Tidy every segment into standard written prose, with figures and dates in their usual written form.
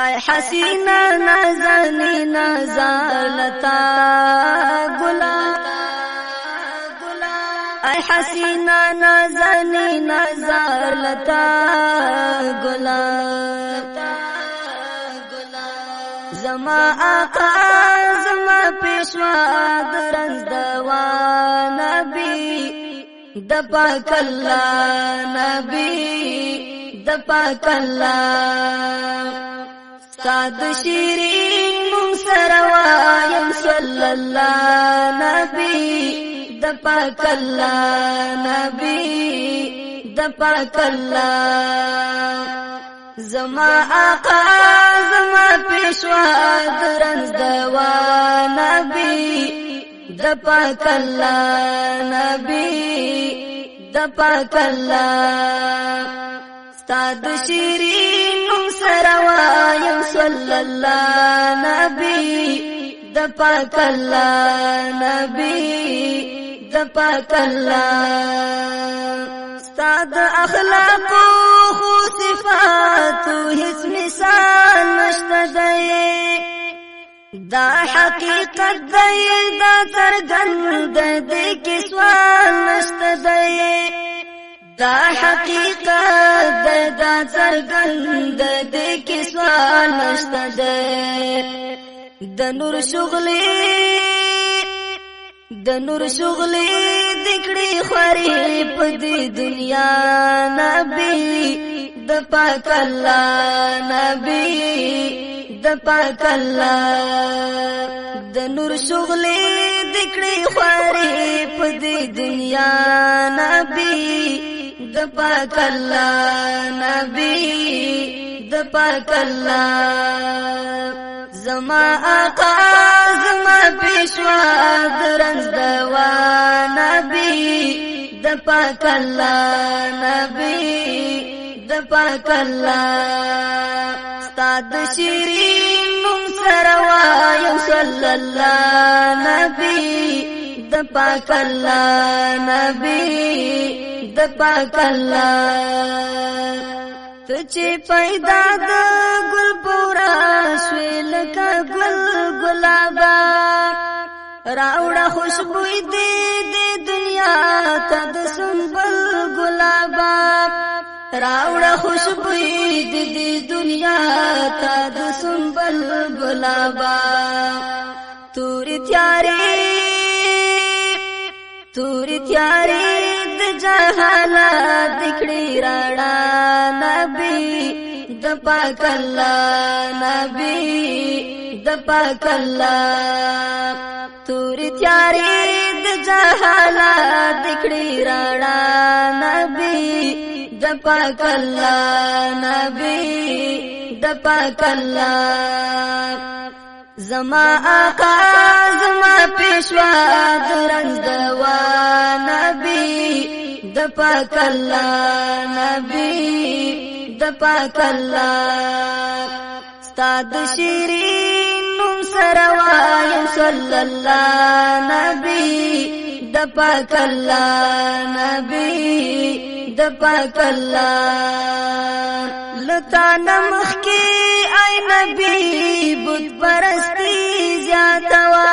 اے حسینہ نازنی نازالتا گلا اے حسینہ نازنی نازالتا گلا زما آقا زما پیشوا درنز دوا نبی د پاک الله نبی د پاک الله ساد شیرین مون سروایم صلی الله نبی د پاک الله نبی د پاک الله زما آقا زما پیشوا درنز دوا نبی د پاک الله نبی د پاک الله استاد شیرین نوم سروایم صلی الله نبی د پاک الله نبی د پاک الله استاد اخلاق خو صفات هیڅ مثال نشته دی دا حقیقت دی دا څرګند دی کې سوال نشته دی دا حقیقت دی دا څرګند دی کې سوال نشته دی د نور شغلې دکړي خوري په دې دنیا نبی د پاک الله نبی د پاک الله د نور شغلې دکړي خوري په دې دنیا نبی د پاک الله نبی د پاک الله زما آقا زما پیشوا درنز دوا نبی د پاک الله نبی د پاک الله استاد شیرین نوم سروایم صلی الله نبی د پاک الله نبی د پاک الله تچے پیدا د گل پورا شویل کا گل گلابا راوڑا خوشبوئی دے دنیا تد سنبل گلابا راوڑا خوشبوئی دے دنیا تد سنبل گلابا توری تیاری د جهالت دکړي راړه نبی د پاک الله نبی د پاک الله توري تیاری د جهالت دکړي راړه نبی د پاک الله نبی د پاک الله زما آقا زما پیشوا درنز دوا نبی د پاک الله نبی د پاک الله استاد شیرین نوم سروایم صلی الله نبی د پاک الله نبی د پاک الله لتا نمخ کی ای نبی بت پرستی زیاتوا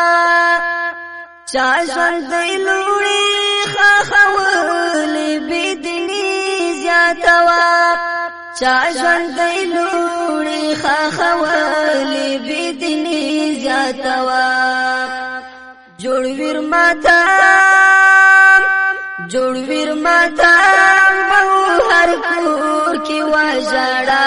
چا ژوند لوړي خاخولی بدنی زیاتوا چا ژوند لوړي خاخولی بدنی زیاتوا جوړ ویر ماتا بہو ہر کور کی وجڑا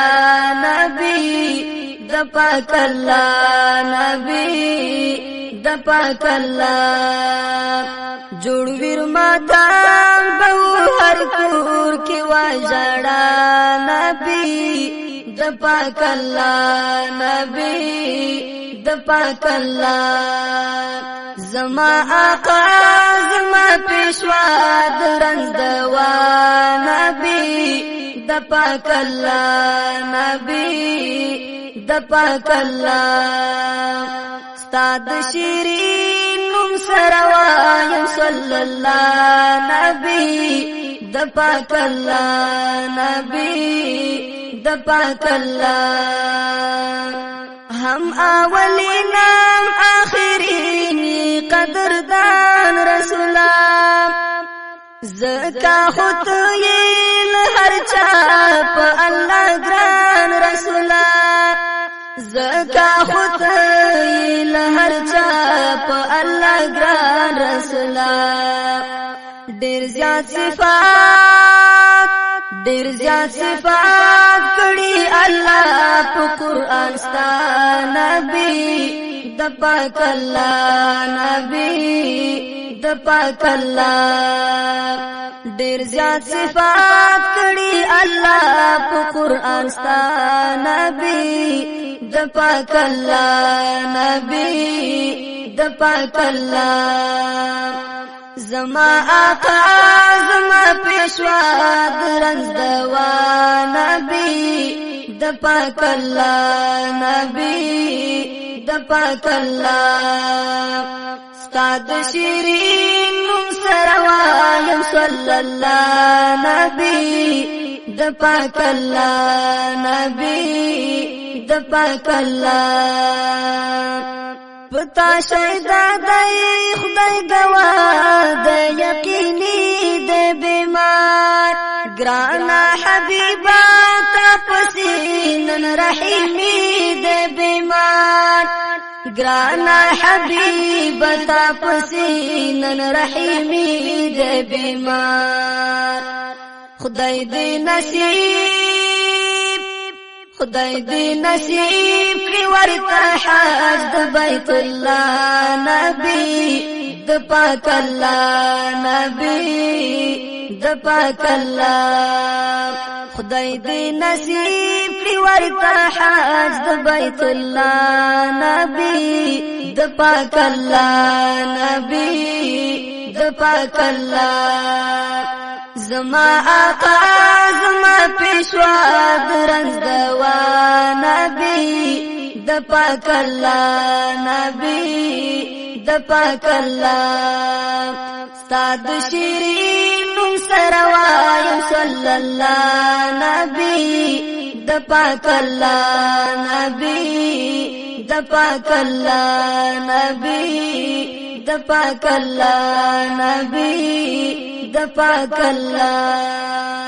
نبی د پاک اللہ نبی د پاک اللہ جوڑ ویر ماتا بہو ہر کور کی وجڑا نبی د پاک اللہ نبی د پاک اللہ زما آقا زما پیشوا درنز دوا نبی د پاک اللہ نبی د پاک اللہ استاد شیرین نوم سروایم صلی اللہ نبی د پاک اللہ نبی د پاک الله هم اولین آخرین قدردان رسولا زکا خود یل هر چا په الله ګران رسولا زکا خود یل هر چا په الله ګران رسولا ډیر زیات صفات کړي الله په قران ستا نبی د پاک الله نبی د پاک الله ډیر زیات صفات کړي الله په قران ستا نبی د پاک الله نبی د پاک الله زما آقا زما پیشوا درنز دوا نبی د پاک الله نبی د پاک الله ستاد شیرین نوم سروایم صلی الله نبی د پاک الله نبی د پاک الله پتا شیدا دای خدای گواه د یقینی د بیمار گرانا حبیبا تا پسینن رحیمی د بیمار گرانا حبیبا تا پسینن رحیمی د بیمار خدای دې نصیب کړي ورته حج د بیت الله نبی د پاک الله نبی د پاک الله خدای دې نصیب کړي ورته حج د بیت الله نبی د پاک الله نبی د پاک الله زما آقا زما پیشوا درنز دوا نبی د پاک الله نبی د پاک الله ستاد شیرین نوم سروایم صلی الله نبی د پاک الله نبی د پاک الله نبی د پاک الله نبی د پاک الله